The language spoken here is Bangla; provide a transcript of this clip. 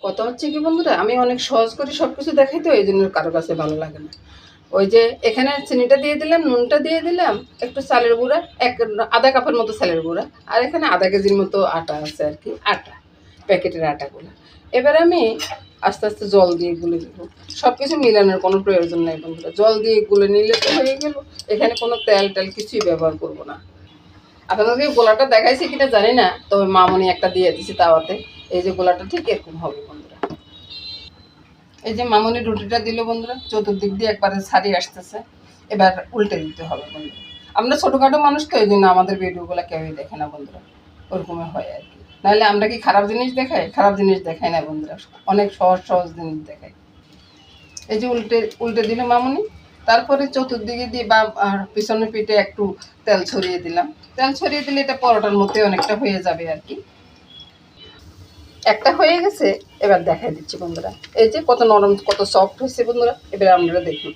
কথা হচ্ছে কি বন্ধুরা, আমি অনেক সহজ করে সব কিছু দেখাই, তো এই জন্য কারো কাছে ভালো লাগে না। ওই যে এখানে চিনিটা দিয়ে দিলাম, নুনটা দিয়ে দিলাম, একটু চালের গুঁড়া, আধা কাপের মতো চালের গুঁড়া, আর এখানে আধা কেজির মতো আটা আছে আর কি, আটা, প্যাকেটের আটাগুলো। এবার আমি আস্তে আস্তে জল দিয়ে গুলে দেবো। সব কিছু মিলানোর কোনো প্রয়োজন নেই বন্ধুরা, জল দিয়ে গুলে নিলে তো হয়ে গেল। এখানে কোনো তেল টেল কিছুই ব্যবহার করবো না। আপনাদেরকে গোলাটা দেখাইছি কিনা জানি না, তবে মামনি একটা দিয়ে দিছি তাওয়াতে। এই যে গোলাটা ঠিক এরকম হবে বন্ধুরা। এই যে মামনি রুটিটা দিল বন্ধুরা, চতুর্দিক দিয়ে একবারে ছাড়িয়ে আসতেছে। এবার উল্টে দিতে হবে বন্ধুরা। আমরা ছোটোখাটো মানুষ তো, এই জন্য আমাদের ভিডিওগুলো কেউই দেখে না বন্ধুরা, ওরকমই হয় আর কি। নাহলে আমরা কি খারাপ জিনিস দেখাই? খারাপ জিনিস দেখাই না বন্ধুরা, অনেক সহজ সহজ জিনিস দেখাই। এই যে উল্টে উল্টে দিল মামনি। তারপরে চতুর্দিকে দিয়ে বা পিছনের পিঠে একটু তেল ছড়িয়ে দিলাম। তেল ছড়িয়ে দিলে এটা পরোটার মধ্যে অনেকটা হয়ে যাবে আর কি। একটা হয়ে গেছে, এবার দেখাই দিচ্ছি বন্ধুরা। এই যে কত নরম, কত সফট হয়েছে বন্ধুরা, এবার আপনারা দেখুন।